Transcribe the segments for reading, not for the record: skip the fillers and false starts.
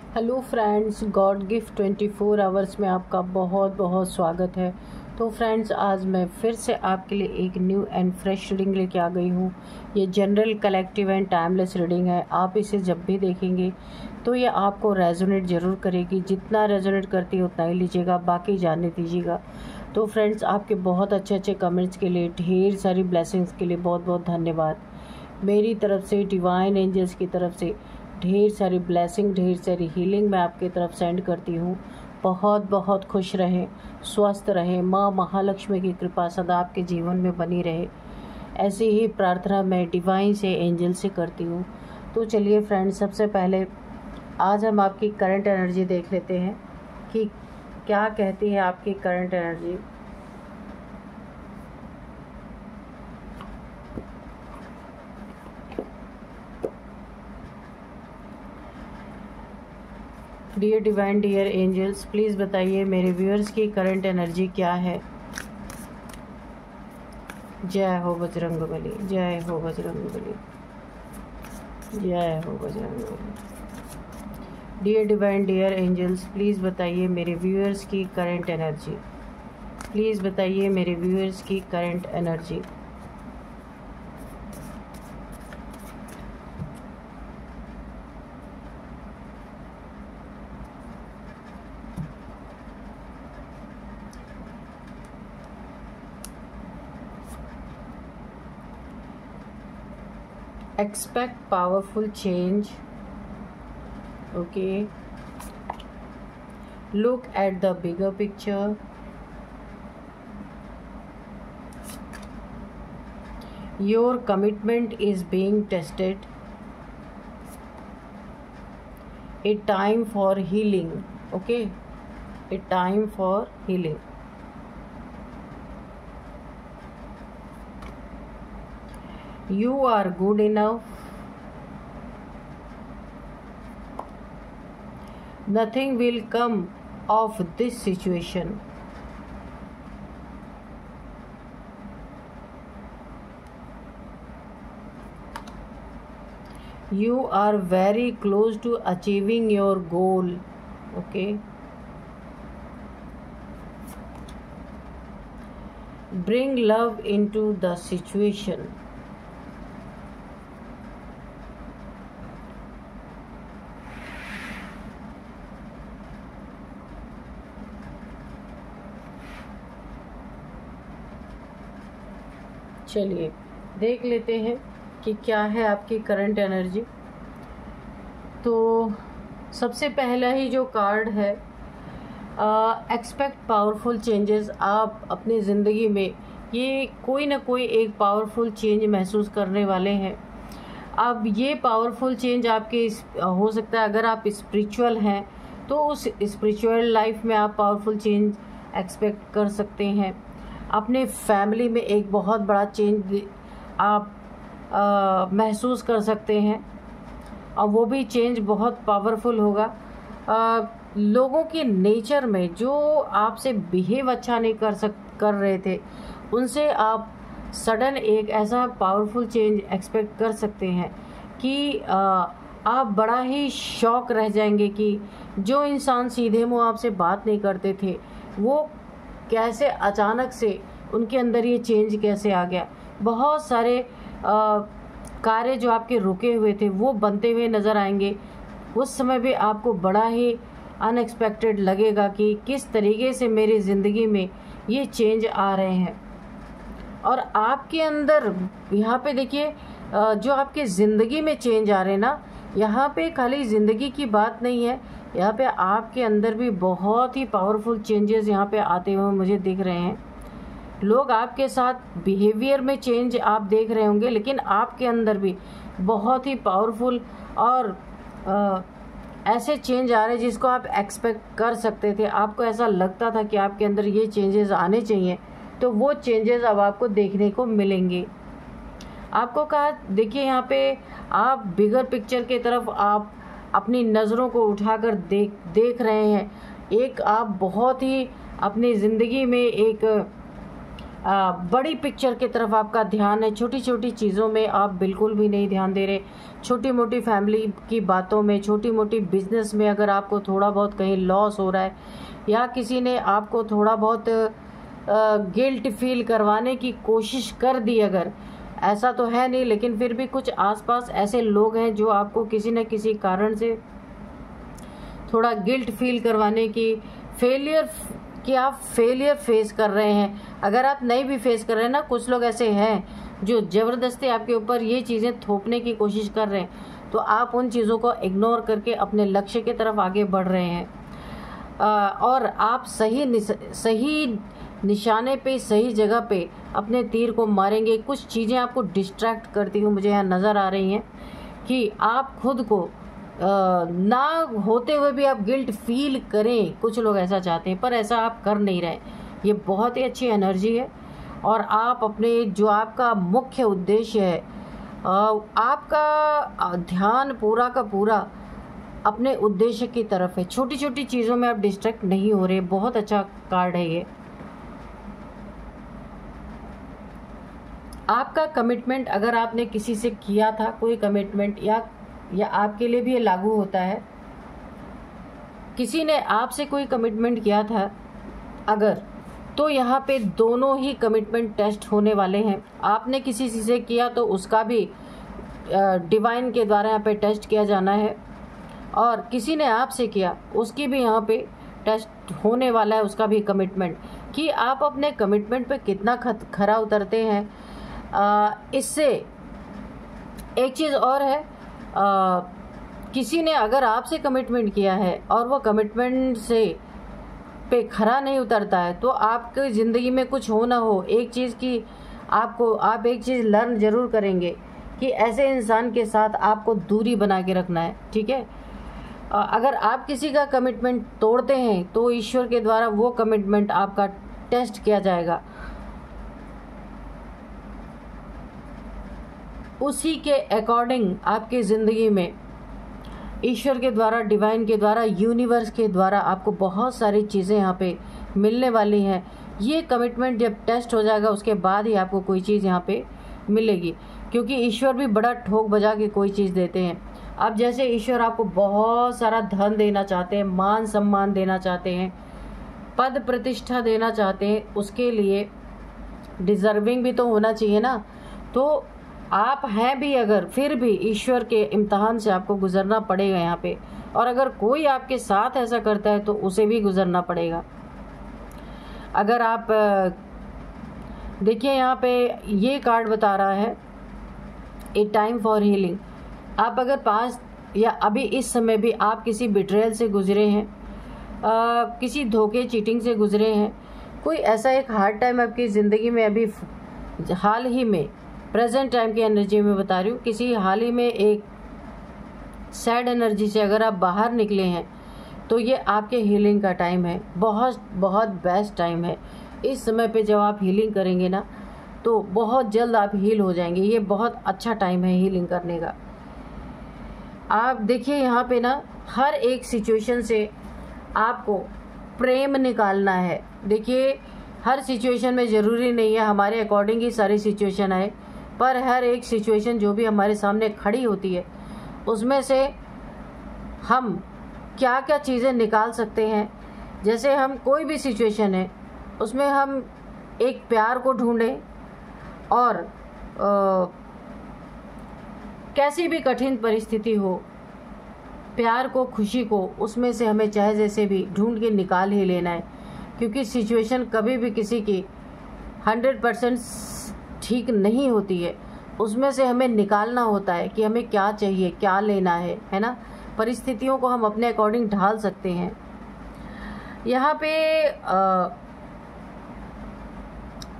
Hello friends, God gift 24 hours में आपका बहुत बहुत स्वागत है। तो फ्रेंड्स, आज मैं फिर से आपके लिए एक न्यू एंड फ्रेश रीडिंग लेके आ गई हूँ। ये general, collective and timeless reading है। आप इसे जब भी देखेंगे तो ये आपको रेजोनेट ज़रूर करेगी। जितना रेजोनेट करती है उतना ही लीजिएगा, बाकी जाने दीजिएगा। तो फ्रेंड्स, आपके बहुत अच्छे अच्छे कमेंट्स के लिए, ढेर सारी ब्लेसिंग्स के लिए बहुत बहुत धन्यवाद। मेरी तरफ से, डिवाइन एंजल्स की तरफ से ढेर सारी ब्लेसिंग, ढेर सारी हीलिंग मैं आपकी तरफ सेंड करती हूँ। बहुत बहुत खुश रहें, स्वस्थ रहें, माँ महालक्ष्मी की कृपा सदा आपके जीवन में बनी रहे। ऐसी ही प्रार्थना मैं डिवाइन से, एंजल से करती हूँ। तो चलिए फ्रेंड्स, सबसे पहले आज हम आपकी करंट एनर्जी देख लेते हैं कि क्या कहती है आपकी current energy. Dear divine, dear angels, please बताइए मेरे व्यूअर्स की करंट एनर्जी क्या है। जय हो बजरंगबली, जय हो बजरंगबली, जय हो Bajrangbali. Dear divine, dear angels, please बताइए मेरे व्यूअर्स की करंट एनर्जी। प्लीज़ बताइए मेरे व्यूअर्स की current energy. Expect powerful change. Okay. Look at the bigger picture. Your commitment is being tested. A time for healing. Okay. A time for healing. You are good enough. Nothing will come of this situation. You are very close to achieving your goal. Okay. Bring love into the situation. चलिए देख लेते हैं कि क्या है आपकी current energy. तो सबसे पहला ही जो कार्ड है, एक्सपेक्ट पावरफुल चेंजेस। आप अपनी ज़िंदगी में ये कोई ना कोई एक पावरफुल चेंज महसूस करने वाले हैं। अब ये पावरफुल चेंज आपके हो सकता है, अगर आप स्पिरिचुअल हैं तो उस स्पिरिचुअल लाइफ में आप पावरफुल चेंज एक्सपेक्ट कर सकते हैं। अपने फैमिली में एक बहुत बड़ा चेंज आप महसूस कर सकते हैं, और वो भी चेंज बहुत पावरफुल होगा। लोगों के नेचर में जो आपसे बिहेव अच्छा नहीं कर रहे थे, उनसे आप सडन एक ऐसा पावरफुल चेंज एक्सपेक्ट कर सकते हैं कि आप बड़ा ही शॉक रह जाएंगे कि जो इंसान सीधे मुंह आपसे बात नहीं करते थे, वो कैसे अचानक से उनके अंदर ये चेंज कैसे आ गया। बहुत सारे कार्य जो आपके रुके हुए थे वो बनते हुए नज़र आएंगे। उस समय भी आपको बड़ा ही अनएक्सपेक्टेड लगेगा कि किस तरीके से मेरी ज़िंदगी में ये चेंज आ रहे हैं। और आपके अंदर यहाँ पे देखिए, जो आपके ज़िंदगी में चेंज आ रहे हैं ना, यहाँ पे खाली ज़िंदगी की बात नहीं है, यहाँ पे आपके अंदर भी बहुत ही पावरफुल चेंजेस यहाँ पे आते हुए मुझे दिख रहे हैं। लोग आपके साथ बिहेवियर में चेंज आप देख रहे होंगे, लेकिन आपके अंदर भी बहुत ही पावरफुल और ऐसे चेंज आ रहे हैं जिसको आप एक्सपेक्ट कर सकते थे। आपको ऐसा लगता था कि आपके अंदर ये चेंजेस आने चाहिए, तो वो चेंजेस अब आपको देखने को मिलेंगे। आपको कहा, देखिए यहाँ पे आप बिगर पिक्चर की तरफ आप अपनी नज़रों को उठाकर देख रहे हैं। एक आप बहुत ही अपनी ज़िंदगी में एक बड़ी पिक्चर की तरफ आपका ध्यान है, छोटी छोटी चीज़ों में आप बिल्कुल भी नहीं ध्यान दे रहे। छोटी मोटी फैमिली की बातों में, छोटी मोटी बिजनेस में अगर आपको थोड़ा बहुत कहीं लॉस हो रहा है या किसी ने आपको थोड़ा बहुत गिल्ट फील करवाने की कोशिश कर दी, अगर ऐसा तो है नहीं लेकिन फिर भी कुछ आसपास ऐसे लोग हैं जो आपको किसी न किसी कारण से थोड़ा गिल्ट फील करवाने की, आप फेलियर फेस कर रहे हैं। अगर आप नहीं भी फेस कर रहे हैं ना, कुछ लोग ऐसे हैं जो ज़बरदस्ती आपके ऊपर ये चीज़ें थोपने की कोशिश कर रहे हैं, तो आप उन चीज़ों को इग्नोर करके अपने लक्ष्य की तरफ आगे बढ़ रहे हैं। और आप सही निशाने पे, सही जगह पे अपने तीर को मारेंगे। कुछ चीज़ें आपको डिस्ट्रैक्ट करती हुई मुझे यहाँ नज़र आ रही हैं कि आप खुद को ना होते हुए भी आप गिल्ट फील करें। कुछ लोग ऐसा चाहते हैं पर ऐसा आप कर नहीं रहे। ये बहुत ही अच्छी एनर्जी है और आप अपने जो आपका मुख्य उद्देश्य है, आपका ध्यान पूरा का पूरा अपने उद्देश्य की तरफ है। छोटी छोटी चीज़ों में आप डिस्ट्रैक्ट नहीं हो रहे। बहुत अच्छा कार्ड है ये। आपका कमिटमेंट, अगर आपने किसी से किया था कोई कमिटमेंट, या आपके लिए भी ये लागू होता है, किसी ने आपसे कोई कमिटमेंट किया था अगर, तो यहाँ पे दोनों ही कमिटमेंट टेस्ट होने वाले हैं। आपने किसी से किया तो उसका भी डिवाइन के द्वारा यहाँ पे टेस्ट किया जाना है, और किसी ने आपसे किया उसकी भी यहाँ पे टेस्ट होने वाला है, उसका भी कमिटमेंट, कि आप अपने कमिटमेंट पे कितना खरा उतरते हैं। इससे एक चीज़ और है, किसी ने अगर आपसे कमिटमेंट किया है और वो कमिटमेंट से पे खरा नहीं उतरता है, तो आपकी ज़िंदगी में कुछ हो ना हो, एक चीज़ की आप एक चीज़ लर्न ज़रूर करेंगे कि ऐसे इंसान के साथ आपको दूरी बना के रखना है। ठीक है, अगर आप किसी का कमिटमेंट तोड़ते हैं तो ईश्वर के द्वारा वो कमिटमेंट आपका टेस्ट किया जाएगा। उसी के अकॉर्डिंग आपकी ज़िंदगी में ईश्वर के द्वारा, डिवाइन के द्वारा, यूनिवर्स के द्वारा आपको बहुत सारी चीज़ें यहाँ पे मिलने वाली हैं। ये कमिटमेंट जब टेस्ट हो जाएगा उसके बाद ही आपको कोई चीज़ यहाँ पे मिलेगी, क्योंकि ईश्वर भी बड़ा ठोक बजा के कोई चीज़ देते हैं। अब जैसे ईश्वर आपको बहुत सारा धन देना चाहते हैं, मान सम्मान देना चाहते हैं, पद प्रतिष्ठा देना चाहते हैं, उसके लिए डिज़र्विंग भी तो होना चाहिए ना। तो आप हैं भी अगर, फिर भी ईश्वर के इम्तहान से आपको गुजरना पड़ेगा यहाँ पे। और अगर कोई आपके साथ ऐसा करता है तो उसे भी गुजरना पड़ेगा। अगर आप देखिए यहाँ पे ये कार्ड बता रहा है ए टाइम फॉर हीलिंग। आप अगर पास या अभी इस समय भी आप किसी बिट्रेयल से गुजरे हैं, किसी धोखे चीटिंग से गुजरे हैं, कोई ऐसा एक हार्ड टाइम आपकी ज़िंदगी में अभी हाल ही में, प्रेजेंट टाइम की एनर्जी में बता रही हूँ, किसी हाल ही में एक सैड एनर्जी से अगर आप बाहर निकले हैं तो ये आपके हीलिंग का टाइम है। बहुत बहुत बेस्ट टाइम है। इस समय पे जब आप हीलिंग करेंगे ना तो बहुत जल्द आप हील हो जाएंगे। ये बहुत अच्छा टाइम है हीलिंग करने का। आप देखिए यहाँ पे ना हर एक सिचुएशन से आपको प्रेम निकालना है। देखिए हर सिचुएशन में ज़रूरी नहीं है हमारे अकॉर्डिंग ही सारी सिचुएशन आए, पर हर एक सिचुएशन जो भी हमारे सामने खड़ी होती है उसमें से हम क्या क्या चीज़ें निकाल सकते हैं। जैसे हम कोई भी सिचुएशन है उसमें हम एक प्यार को ढूंढें, और कैसी भी कठिन परिस्थिति हो, प्यार को, खुशी को, उसमें से हमें चाहे जैसे भी ढूंढ के निकाल ही लेना है। क्योंकि सिचुएशन कभी भी किसी की 100% ठीक नहीं होती है। उसमें से हमें निकालना होता है कि हमें क्या चाहिए, क्या लेना है ना। परिस्थितियों को हम अपने अकॉर्डिंग ढाल सकते हैं। यहाँ पे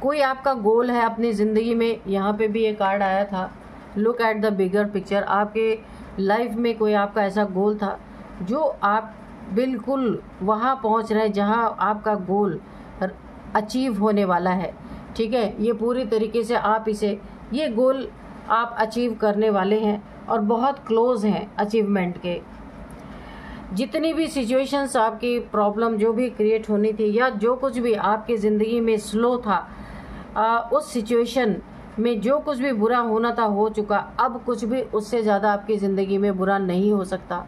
कोई आपका गोल है अपनी ज़िंदगी में, यहाँ पे भी एक कार्ड आया था, look at the bigger picture. आपके लाइफ में कोई आपका ऐसा गोल था जो आप बिल्कुल वहाँ पहुँच रहे हैं जहाँ आपका गोल अचीव होने वाला है। ठीक है, ये पूरी तरीके से आप ये गोल आप अचीव करने वाले हैं और बहुत क्लोज हैं अचीवमेंट के। जितनी भी सिचुएशंस आपकी प्रॉब्लम जो भी क्रिएट होनी थी या जो कुछ भी आपकी ज़िंदगी में स्लो था, उस सिचुएशन में जो कुछ भी बुरा होना था हो चुका, अब कुछ भी उससे ज़्यादा आपकी ज़िंदगी में बुरा नहीं हो सकता।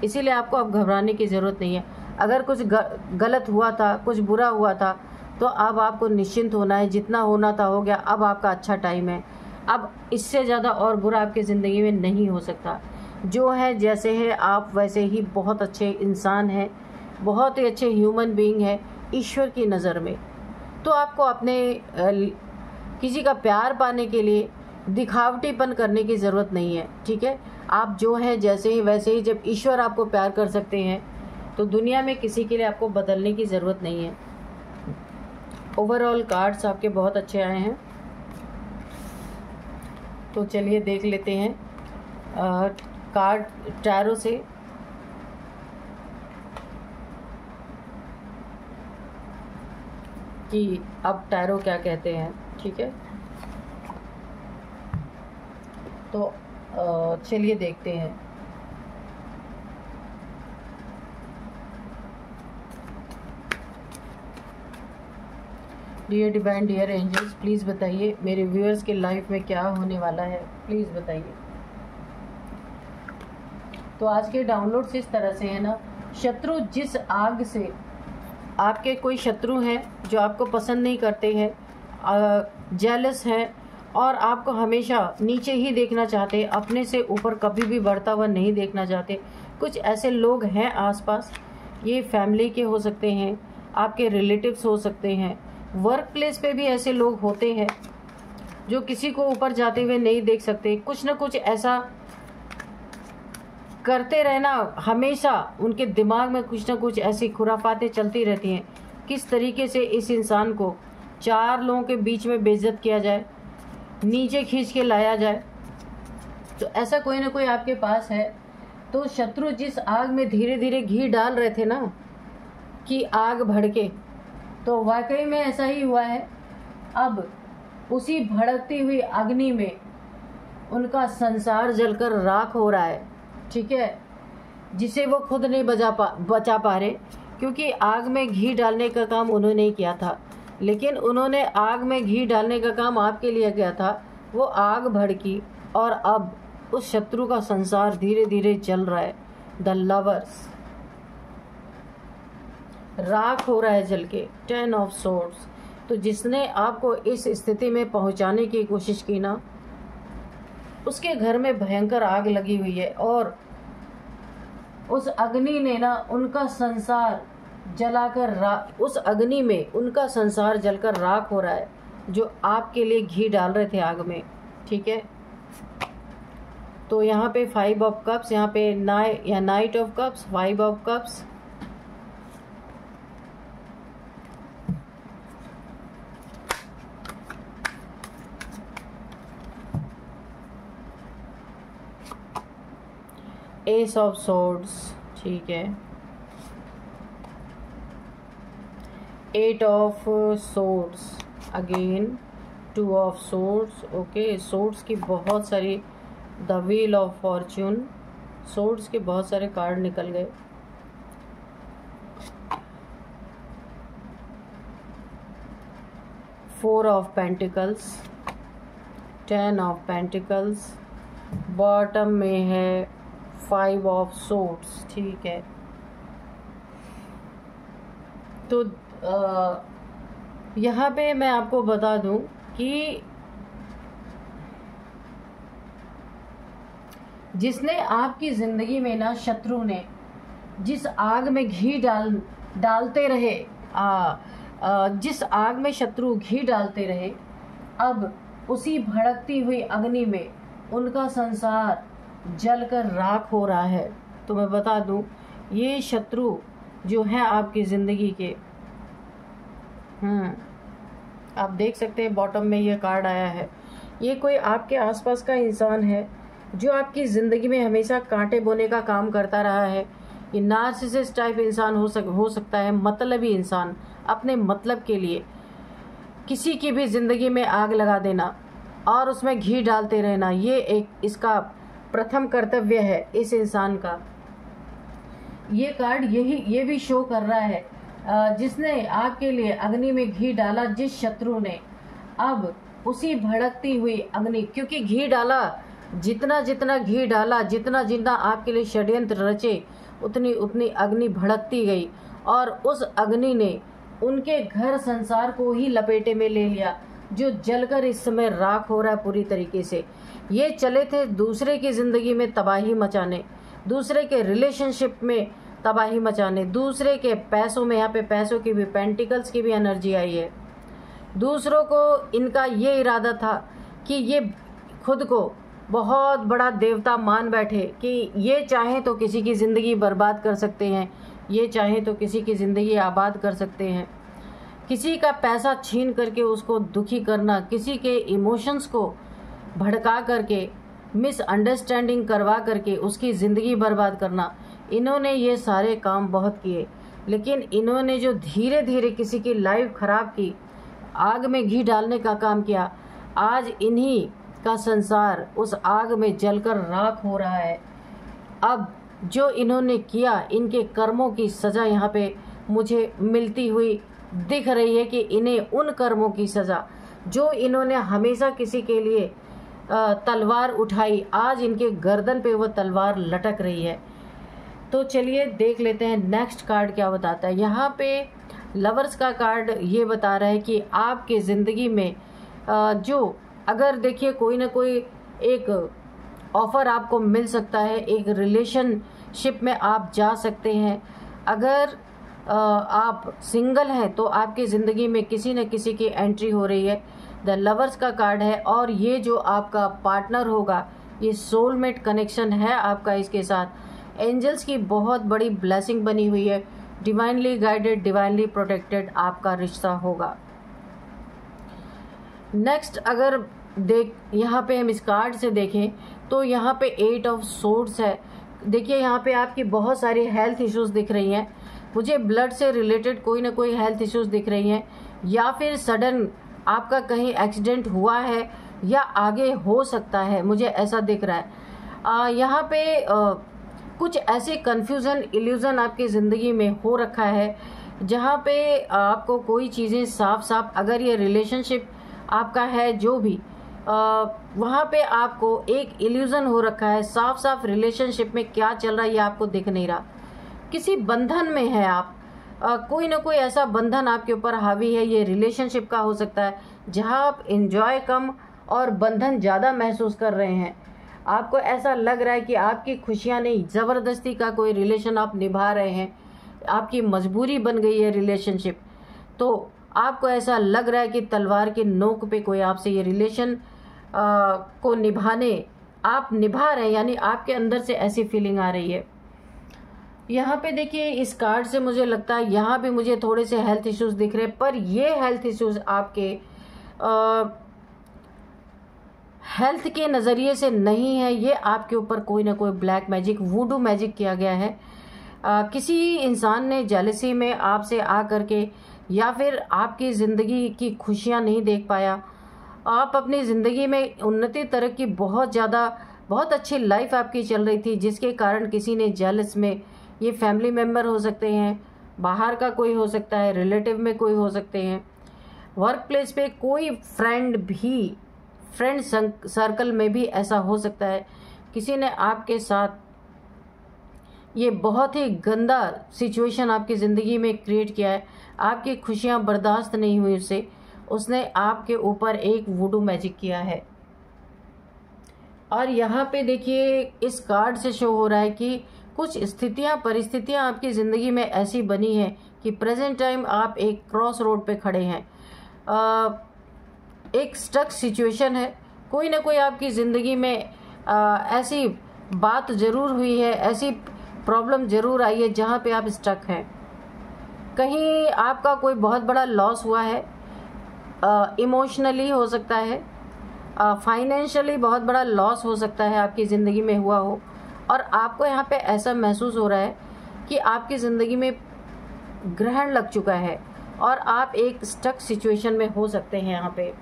इसीलिए आपको अब घबराने की ज़रूरत नहीं है। अगर कुछ गलत हुआ था, कुछ बुरा हुआ था, तो अब आपको निश्चिंत होना है। जितना होना था हो गया, अब आपका अच्छा टाइम है। अब इससे ज़्यादा और बुरा आपकी ज़िंदगी में नहीं हो सकता। जो है जैसे है आप वैसे ही बहुत अच्छे इंसान हैं, बहुत ही अच्छे ह्यूमन बीइंग है ईश्वर की नज़र में। तो आपको अपने किसी का प्यार पाने के लिए दिखावटीपन करने की ज़रूरत नहीं है, ठीक है। आप जो है जैसे ही वैसे ही, जब ईश्वर आपको प्यार कर सकते हैं तो दुनिया में किसी के लिए आपको बदलने की ज़रूरत नहीं है। ओवरऑल कार्ड्स आपके बहुत अच्छे आए हैं, तो चलिए देख लेते हैं कार्ड टैरो से। कि अब टैरो क्या कहते हैं, ठीक है। तो चलिए देखते हैं। Dear divine, dear angels, please बताइए मेरे व्यूअर्स के लाइफ में क्या होने वाला है, प्लीज़ बताइए। तो आज के डाउनलोड्स इस तरह से है ना, शत्रु जिस आग से, आपके कोई शत्रु हैं जो आपको पसंद नहीं करते हैं, जेलस हैं और आपको हमेशा नीचे ही देखना चाहते, अपने से ऊपर कभी भी बढ़ता हुआ नहीं देखना चाहते। कुछ ऐसे लोग हैं आसपास, ये फैमिली के हो सकते हैं, आपके रिलेटिव्स हो सकते हैं, वर्क प्लेस पे भी ऐसे लोग होते हैं जो किसी को ऊपर जाते हुए नहीं देख सकते। कुछ ना कुछ ऐसा करते रहना, हमेशा उनके दिमाग में कुछ ना कुछ ऐसी खुराफातें चलती रहती हैं, किस तरीके से इस इंसान को 4 लोगों के बीच में बेइज्जत किया जाए, नीचे खींच के लाया जाए। तो ऐसा कोई ना कोई आपके पास है। तो शत्रु जिस आग में धीरे धीरे घी डाल रहे थे ना कि आग भड़के, तो वाकई में ऐसा ही हुआ है। अब उसी भड़कती हुई अग्नि में उनका संसार जलकर राख हो रहा है, ठीक है, जिसे वो खुद नहीं बचा पा रहे, क्योंकि आग में घी डालने का काम उन्होंने नहीं किया था, लेकिन उन्होंने आग में घी डालने का काम आपके लिए किया था। वो आग भड़की और अब उस शत्रु का संसार धीरे धीरे जल रहा है। द लवर्स, राख हो रहा है जल के। 10 ऑफ सोर्ड्स। तो जिसने आपको इस स्थिति में पहुंचाने की कोशिश की ना, उसके घर में भयंकर आग लगी हुई है और उस अग्नि ने ना उनका संसार जलाकर उस अग्नि में उनका संसार जलकर राख हो रहा है, जो आपके लिए घी डाल रहे थे आग में, ठीक है। तो यहाँ पे 5 ऑफ कप्स, यहाँ पे night of cups, 5 of cups, S of swords, ठीक है, 8 of swords, again 2 of swords, okay. Swords की बहुत सारी, the wheel of Fortune, swords के बहुत सारे कार्ड निकल गए। Four of pentacles, 10 of pentacles, bottom में है 5 ऑफ सोर्ड्स, ठीक है। तो यहाँ पे मैं आपको बता दूं कि जिसने आपकी जिंदगी में ना, शत्रु ने जिस आग में घी डालते रहे, जिस आग में शत्रु घी डालते रहे, अब उसी भड़कती हुई अग्नि में उनका संसार जलकर राख हो रहा है। तो मैं बता दूं, ये शत्रु जो है आपकी जिंदगी के, आप देख सकते हैं बॉटम में ये कार्ड आया है। ये कोई आपके आसपास का इंसान है जो आपकी ज़िंदगी में हमेशा कांटे बोने का काम करता रहा है। ये नार्सिसिस्ट टाइप इंसान हो सकता है, मतलबी इंसान, अपने मतलब के लिए किसी की भी ज़िंदगी में आग लगा देना और उसमें घी डालते रहना, ये एक इसका प्रथम कर्तव्य है इस इंसान का। ये कार्ड ये भी शो कर रहा है, जिसने आपके लिए अग्नि में घी डाला, जिस शत्रु ने, अब उसी भड़कती हुई अग्नि, क्योंकि घी डाला, जितना जितना घी डाला, जितना जितना आपके लिए षड्यंत्र रचे, उतनी उतनी अग्नि भड़कती गई और उस अग्नि ने उनके घर संसार को ही लपेटे में ले लिया, जो जलकर इस समय राख हो रहा है पूरी तरीके से। ये चले थे दूसरे की ज़िंदगी में तबाही मचाने, दूसरे के रिलेशनशिप में तबाही मचाने, दूसरे के पैसों में, यहाँ पे पैसों की भी, पेंटिकल्स की भी एनर्जी आई है। दूसरों को इनका ये इरादा था कि ये खुद को बहुत बड़ा देवता मान बैठे कि ये चाहें तो किसी की ज़िंदगी बर्बाद कर सकते हैं, ये चाहें तो किसी की ज़िंदगी आबाद कर सकते हैं। किसी का पैसा छीन करके उसको दुखी करना, किसी के इमोशंस को भड़का करके, मिसअंडरस्टैंडिंग करवा करके उसकी ज़िंदगी बर्बाद करना, इन्होंने ये सारे काम बहुत किए। लेकिन इन्होंने जो धीरे धीरे किसी की लाइफ ख़राब की, आग में घी डालने का काम किया, आज इन्हीं का संसार उस आग में जलकर राख हो रहा है। अब जो इन्होंने किया, इनके कर्मों की सज़ा यहाँ पे मुझे मिलती हुई दिख रही है कि इन्हें उन कर्मों की सज़ा जो इन्होंने हमेशा किसी के लिए तलवार उठाई, आज इनके गर्दन पे वो तलवार लटक रही है। तो चलिए देख लेते हैं नेक्स्ट कार्ड क्या बताता है। यहाँ पे लवर्स का कार्ड ये बता रहा है कि आपके ज़िंदगी में जो, अगर देखिए कोई ना कोई एक ऑफ़र आपको मिल सकता है, एक रिलेशनशिप में आप जा सकते हैं। अगर आप सिंगल हैं तो आपकी ज़िंदगी में किसी न किसी की एंट्री हो रही है। द लवर्स का कार्ड है और ये जो आपका पार्टनर होगा, ये सोलमेट कनेक्शन है आपका इसके साथ। एंजल्स की बहुत बड़ी ब्लेसिंग बनी हुई है, डिवाइनली गाइडेड, डिवाइनली प्रोटेक्टेड आपका रिश्ता होगा। नेक्स्ट अगर यहाँ पे हम इस कार्ड से देखें तो यहाँ पे 8 ऑफ सोर्ड्स है। देखिए यहाँ पे आपकी बहुत सारी हेल्थ इश्यूज दिख रही हैं, मुझे ब्लड से रिलेटेड कोई ना कोई हेल्थ इश्यूज दिख रही हैं, या फिर सडन आपका कहीं एक्सीडेंट हुआ है या आगे हो सकता है, मुझे ऐसा दिख रहा है। यहाँ पे कुछ ऐसे कन्फ्यूज़न, इल्यूज़न आपकी ज़िंदगी में हो रखा है जहाँ पे आपको कोई चीज़ें साफ साफ, अगर ये रिलेशनशिप आपका है जो भी, वहाँ पे आपको एक इल्यूज़न हो रखा है, साफ साफ रिलेशनशिप में क्या चल रहा है ये आपको दिख नहीं रहा। किसी बंधन में है आप, कोई ना कोई ऐसा बंधन आपके ऊपर हावी है, ये रिलेशनशिप का हो सकता है जहाँ आप एंजॉय कम और बंधन ज़्यादा महसूस कर रहे हैं। आपको ऐसा लग रहा है कि आपकी खुशियाँ नहीं, ज़बरदस्ती का कोई रिलेशन आप निभा रहे हैं, आपकी मजबूरी बन गई है रिलेशनशिप। तो आपको ऐसा लग रहा है कि तलवार की नोक पे कोई आपसे ये रिलेशन को निभाने आप निभा रहे हैं, यानी आपके अंदर से ऐसी फीलिंग आ रही है। यहाँ पे देखिए इस कार्ड से मुझे लगता है यहाँ भी मुझे थोड़े से हेल्थ इश्यूज दिख रहे हैं, पर ये हेल्थ इश्यूज आपके हेल्थ के नज़रिए से नहीं है, ये आपके ऊपर कोई ना कोई ब्लैक मैजिक, वूडू मैजिक किया गया है। किसी इंसान ने जेलसी में आपसे आ करके, या फिर आपकी ज़िंदगी की खुशियाँ नहीं देख पाया, आप अपनी ज़िंदगी में उन्नति तरक्की बहुत ज़्यादा, बहुत अच्छी लाइफ आपकी चल रही थी, जिसके कारण किसी ने जेलस में, ये फैमिली मेम्बर हो सकते हैं, बाहर का कोई हो सकता है, रिलेटिव में कोई हो सकते हैं, वर्क प्लेस पे कोई फ्रेंड भी, फ्रेंड सर्कल में भी ऐसा हो सकता है। किसी ने आपके साथ ये बहुत ही गंदा सिचुएशन आपकी ज़िंदगी में क्रिएट किया है, आपकी खुशियाँ बर्दाश्त नहीं हुई उससे, उसने आपके ऊपर एक वुडू मैजिक किया है। और यहाँ पे देखिए इस कार्ड से शो हो रहा है कि कुछ स्थितियाँ, परिस्थितियाँ आपकी ज़िंदगी में ऐसी बनी है कि प्रेजेंट टाइम आप एक क्रॉस रोड पे खड़े हैं, एक स्टक सिचुएशन है। कोई ना कोई आपकी ज़िंदगी में ऐसी बात ज़रूर हुई है, ऐसी प्रॉब्लम ज़रूर आई है जहाँ पे आप स्टक हैं। कहीं आपका कोई बहुत बड़ा लॉस हुआ है, इमोशनली हो सकता है, फाइनेंशियली बहुत बड़ा लॉस हो सकता है आपकी ज़िंदगी में हुआ हो, और आपको यहाँ पे ऐसा महसूस हो रहा है कि आपकी ज़िंदगी में ग्रहण लग चुका है और आप एक स्टक सिचुएशन में हो सकते हैं यहाँ पे।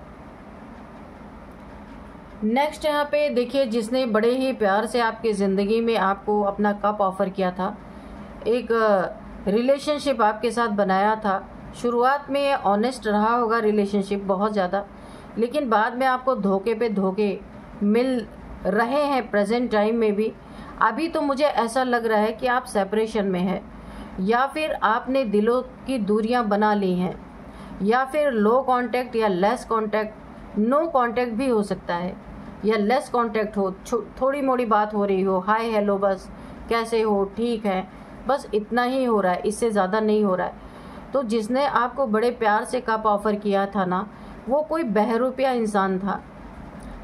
नेक्स्ट यहाँ पे देखिए जिसने बड़े ही प्यार से आपकी ज़िंदगी में आपको अपना कप ऑफ़र किया था, एक रिलेशनशिप आपके साथ बनाया था, शुरुआत में ऑनेस्ट रहा होगा रिलेशनशिप बहुत ज़्यादा, लेकिन बाद में आपको धोखे पे धोखे मिल रहे हैं प्रेजेंट टाइम में भी। अभी तो मुझे ऐसा लग रहा है कि आप सेपरेशन में हैं, या फिर आपने दिलों की दूरियां बना ली हैं, या फिर लो कांटेक्ट या लेस कांटेक्ट, नो कांटेक्ट भी हो सकता है, या लेस कांटेक्ट हो, थोड़ी मोड़ी बात हो रही हो, हाय हेलो, बस कैसे हो, ठीक है, बस इतना ही हो रहा है, इससे ज़्यादा नहीं हो रहा है। तो जिसने आपको बड़े प्यार से कप ऑफर किया था ना, वो कोई बहरूपिया इंसान था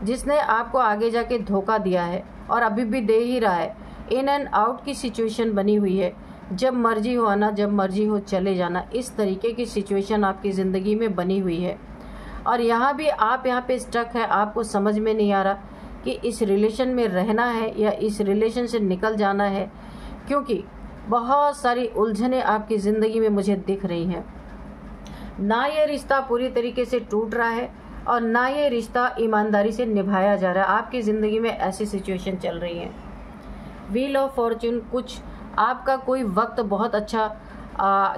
जिसने आपको आगे जाके धोखा दिया है और अभी भी दे ही रहा है। इन एंड आउट की सिचुएशन बनी हुई है, जब मर्जी हो आना, जब मर्जी हो चले जाना, इस तरीके की सिचुएशन आपकी ज़िंदगी में बनी हुई है। और यहाँ भी आप यहाँ पे स्टक है, आपको समझ में नहीं आ रहा कि इस रिलेशन में रहना है या इस रिलेशन से निकल जाना है, क्योंकि बहुत सारी उलझनें आपकी ज़िंदगी में मुझे दिख रही हैं। ना ये रिश्ता पूरी तरीके से टूट रहा है और ना ये रिश्ता ईमानदारी से निभाया जा रहा है। आपकी ज़िंदगी में ऐसी सिचुएशन चल रही है। व्हील ऑफ फॉर्चून, कुछ आपका कोई वक्त बहुत अच्छा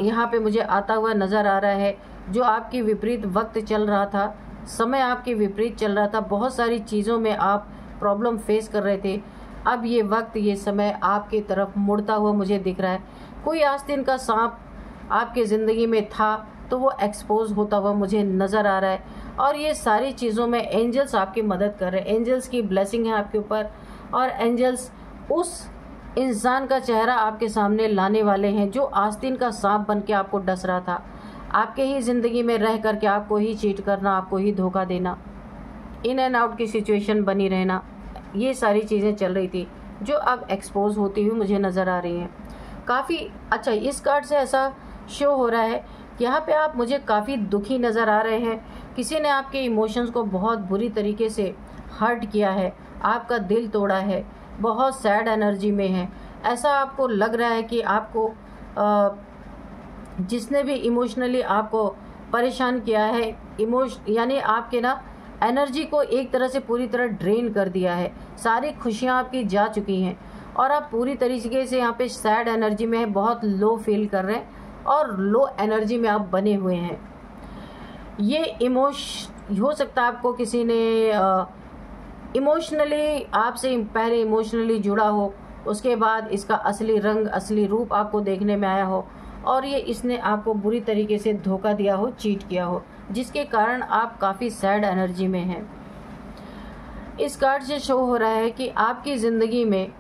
यहाँ पे मुझे आता हुआ नज़र आ रहा है, जो आपकी विपरीत वक्त चल रहा था, समय आपके विपरीत चल रहा था, बहुत सारी चीज़ों में आप प्रॉब्लम फेस कर रहे थे। अब ये वक्त, ये समय आपकी तरफ मुड़ता हुआ मुझे दिख रहा है। कोई आस्तीन का सांप आपके ज़िंदगी में था तो वो एक्सपोज होता हुआ मुझे नज़र आ रहा है। और ये सारी चीज़ों में एंजल्स आपकी मदद कर रहे हैं, एंजल्स की ब्लेसिंग है आपके ऊपर, और एंजल्स उस इंसान का चेहरा आपके सामने लाने वाले हैं जो आस्तीन का सांप बन के आपको डस रहा था, आपके ही ज़िंदगी में रह करके आपको ही चीट करना, आपको ही धोखा देना, इन एंड आउट की सिचुएशन बनी रहना, ये सारी चीज़ें चल रही थी जो अब एक्सपोज होती हुई मुझे नज़र आ रही हैं। काफ़ी अच्छा इस कार्ड से ऐसा शो हो रहा है, यहाँ पे आप मुझे काफ़ी दुखी नज़र आ रहे हैं। किसी ने आपके इमोशंस को बहुत बुरी तरीके से हर्ट किया है, आपका दिल तोड़ा है, बहुत सैड एनर्जी में है। ऐसा आपको लग रहा है कि आपको जिसने भी इमोशनली आपको परेशान किया है, यानी आपके ना एनर्जी को एक तरह से पूरी तरह ड्रेन कर दिया है, सारी खुशियाँ आपकी जा चुकी हैं और आप पूरी तरीके से यहाँ पे सैड एनर्जी में है, बहुत लो फील कर रहे हैं और लो एनर्जी में आप बने हुए हैं। ये हो सकता है आपको किसी ने इमोशनली आपसे पहले इमोशनली जुड़ा हो, उसके बाद इसका असली रंग, असली रूप आपको देखने में आया हो और ये इसने आपको बुरी तरीके से धोखा दिया हो, चीट किया हो, जिसके कारण आप काफ़ी सैड एनर्जी में हैं। इस कार्ड से शो हो रहा है कि आपकी ज़िंदगी में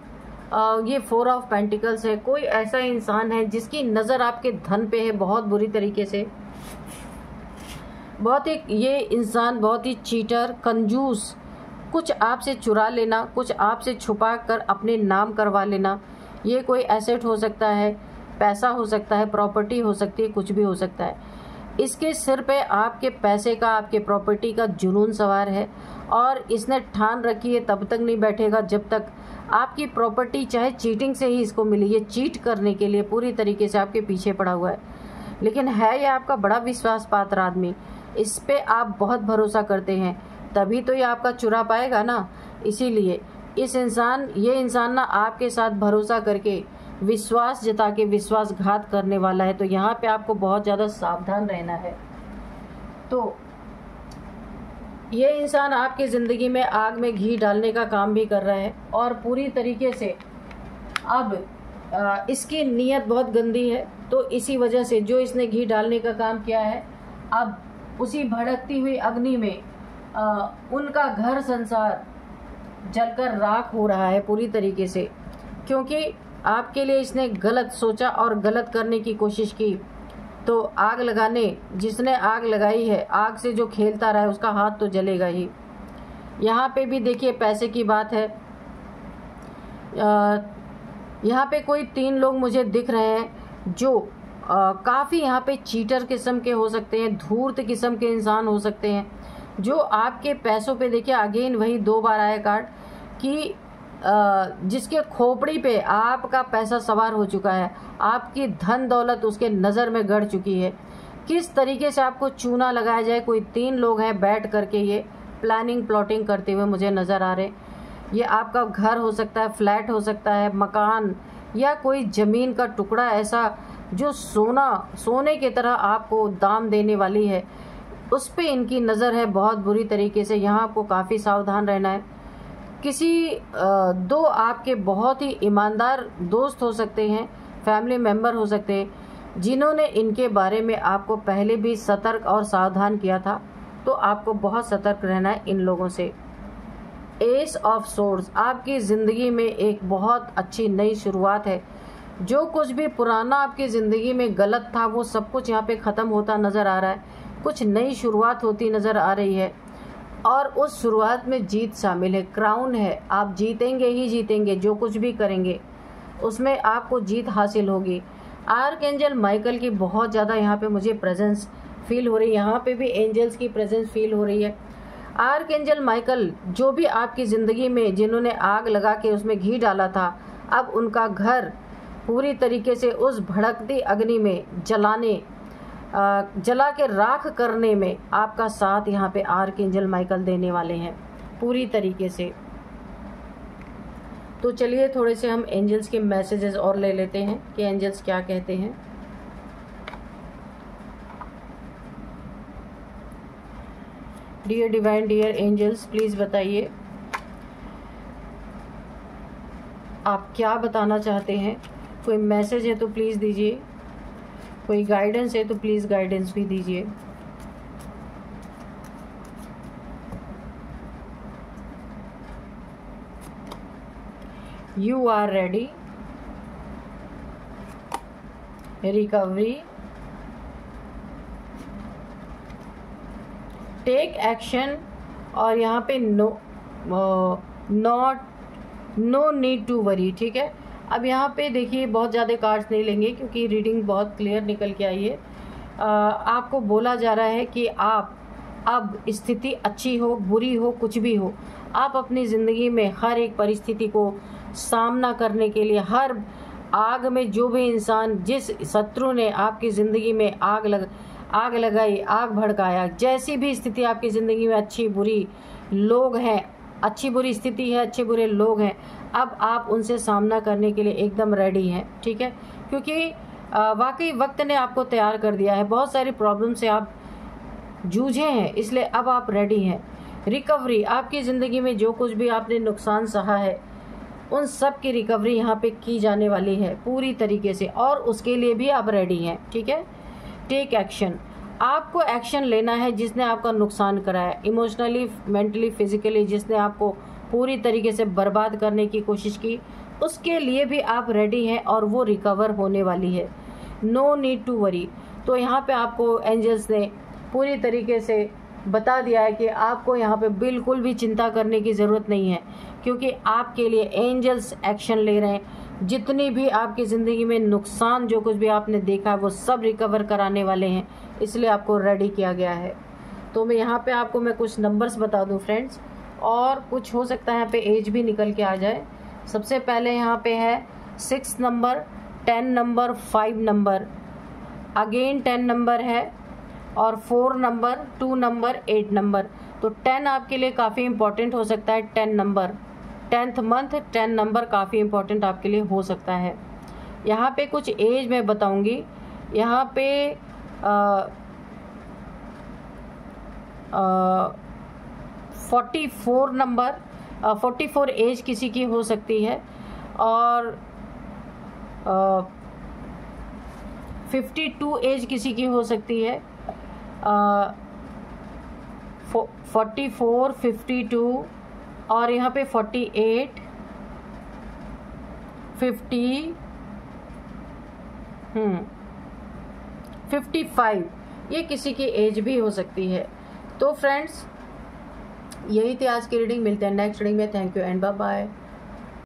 ये 4 ऑफ पेंटिकल्स है। कोई ऐसा इंसान है जिसकी नज़र आपके धन पे है बहुत बुरी तरीके से, ये इंसान बहुत ही चीटर, कंजूस, कुछ आपसे चुरा लेना, कुछ आपसे छुपा कर अपने नाम करवा लेना। ये कोई एसेट हो सकता है, पैसा हो सकता है, प्रॉपर्टी हो सकती है, कुछ भी हो सकता है। इसके सिर पे आपके पैसे का, आपके प्रॉपर्टी का जुनून सवार है और इसने ठान रखी है तब तक नहीं बैठेगा जब तक आपकी प्रॉपर्टी, चाहे चीटिंग से ही इसको मिली, ये चीट करने के लिए पूरी तरीके से आपके पीछे पड़ा हुआ है। लेकिन है ये आपका बड़ा विश्वास पात्र आदमी, इस पे आप बहुत भरोसा करते हैं, तभी तो ये आपका चुरा पाएगा ना। इसीलिए ये इंसान ना आपके साथ भरोसा करके, विश्वास जता के विश्वासघात करने वाला है। तो यहाँ पे आपको बहुत ज़्यादा सावधान रहना है। तो ये इंसान आपकी ज़िंदगी में आग में घी डालने का काम भी कर रहा है और पूरी तरीके से अब इसकी नीयत बहुत गंदी है। तो इसी वजह से जो इसने घी डालने का काम किया है, अब उसी भड़कती हुई अग्नि में उनका घर संसार जलकर राख हो रहा है पूरी तरीके से, क्योंकि आपके लिए इसने गलत सोचा और गलत करने की कोशिश की। तो जिसने आग लगाई है, आग से जो खेलता रहा है उसका हाथ तो जलेगा ही। यहाँ पे भी देखिए पैसे की बात है। यहाँ पे कोई 3 लोग मुझे दिख रहे हैं जो काफ़ी यहाँ पे चीटर किस्म के हो सकते हैं, धूर्त किस्म के इंसान हो सकते हैं, जो आपके पैसों पे, देखिए अगेन वही 2 बार आया कार्ड कि जिसके खोपड़ी पे आपका पैसा सवार हो चुका है, आपकी धन दौलत उसके नज़र में गड़ चुकी है। किस तरीके से आपको चूना लगाया जाए, कोई 3 लोग हैं बैठ करके ये प्लानिंग प्लॉटिंग करते हुए मुझे नज़र आ रहे। ये आपका घर हो सकता है, फ्लैट हो सकता है, मकान या कोई ज़मीन का टुकड़ा ऐसा जो सोने की तरह आपको दाम देने वाली है। उस पे इनकी नज़र है बहुत बुरी तरीके से। यहाँ आपको काफ़ी सावधान रहना है। किसी दो आपके बहुत ही ईमानदार दोस्त हो सकते हैं, फैमिली मेम्बर हो सकते हैं, जिन्होंने इनके बारे में आपको पहले भी सतर्क और सावधान किया था, तो आपको बहुत सतर्क रहना है इन लोगों से। एस ऑफ सोर्ड्स, आपकी ज़िंदगी में एक बहुत अच्छी नई शुरुआत है। जो कुछ भी पुराना आपकी ज़िंदगी में गलत था वो सब कुछ यहाँ पे ख़त्म होता नज़र आ रहा है। कुछ नई शुरुआत होती नज़र आ रही है और उस शुरुआत में जीत शामिल है, क्राउन है। आप जीतेंगे ही जीतेंगे, जो कुछ भी करेंगे उसमें आपको जीत हासिल होगी। आर्कएंजल माइकल की बहुत ज़्यादा यहाँ पे मुझे प्रेजेंस फील हो रही है। यहाँ पे भी एंजल्स की प्रेजेंस फील हो रही है। आर्कएंजल माइकल जो भी आपकी ज़िंदगी में जिन्होंने आग लगा के उसमें घी डाला था, अब उनका घर पूरी तरीके से उस भड़कती अग्नि में जला के राख करने में आपका साथ यहाँ पे आर्कएंजल माइकल देने वाले हैं पूरी तरीके से। तो चलिए थोड़े से हम एंजल्स के मैसेजेस और ले लेते हैं कि एंजल्स क्या कहते हैं। Dear divine, dear angels, please बताइए आप क्या बताना चाहते हैं। कोई मैसेज है तो प्लीज़ दीजिए, कोई गाइडेंस है तो प्लीज़ गाइडेंस भी दीजिए। You are ready, recovery, take action, और यहाँ पे नो नीड टू वरी। ठीक है, अब यहाँ पे देखिए बहुत ज़्यादा कार्ड्स नहीं लेंगे क्योंकि रीडिंग बहुत क्लियर निकल के आई है। आपको बोला जा रहा है कि आप अब स्थिति अच्छी हो बुरी हो कुछ भी हो, आप अपनी ज़िंदगी में हर एक परिस्थिति को सामना करने के लिए, हर आग में जो भी इंसान, जिस शत्रु ने आपकी ज़िंदगी में आग लगाई, आग भड़काया, जैसी भी स्थिति आपकी ज़िंदगी में अच्छी बुरी लोग हैं, अच्छी बुरी स्थिति है, अच्छे बुरे लोग हैं, अब आप उनसे सामना करने के लिए एकदम रेडी हैं। ठीक है, क्योंकि वाकई वक्त ने आपको तैयार कर दिया है। बहुत सारी प्रॉब्लम से आप जूझे हैं, इसलिए अब आप रेडी हैं। रिकवरी, आपकी ज़िंदगी में जो कुछ भी आपने नुकसान सहा है उन सब की रिकवरी यहाँ पे की जाने वाली है पूरी तरीके से, और उसके लिए भी आप रेडी हैं। ठीक है, टेक एक्शन, आपको एक्शन लेना है जिसने आपका नुकसान कराया, इमोशनली, मेंटली, फिजिकली, जिसने आपको पूरी तरीके से बर्बाद करने की कोशिश की, उसके लिए भी आप रेडी हैं और वो रिकवर होने वाली है। नो नीड टू वरी, तो यहाँ पे आपको एंजल्स ने पूरी तरीके से बता दिया है कि आपको यहाँ पे बिल्कुल भी चिंता करने की ज़रूरत नहीं है, क्योंकि आपके लिए एंजल्स एक्शन ले रहे हैं। जितनी भी आपकी ज़िंदगी में नुकसान जो कुछ भी आपने देखा है वो सब रिकवर कराने वाले हैं, इसलिए आपको रेडी किया गया है। तो मैं यहाँ पे आपको कुछ नंबर्स बता दूँ फ्रेंड्स, और कुछ हो सकता है यहाँ पे एज भी निकल के आ जाए। सबसे पहले यहाँ पे है 6 number, 10 number, 5 number, again 10 number है, और 4 नंबर, 2 नंबर, 8 नंबर। तो 10 आपके लिए काफ़ी इम्पोर्टेंट हो सकता है। 10 नंबर, 10th मंथ, 10 नंबर काफ़ी इम्पोर्टेंट आपके लिए हो सकता है। यहाँ पे कुछ एज मैं बताऊँगी। यहाँ पे 44 नंबर, 44 एज किसी की हो सकती है, और 52 एज किसी की हो सकती है। 44, 52, और यहाँ पे 48, 50, 55, ये किसी की एज भी हो सकती है। तो फ्रेंड्स, यही थी आज की रीडिंग। मिलते हैं नेक्स्ट रीडिंग में। Thank you and bye bye.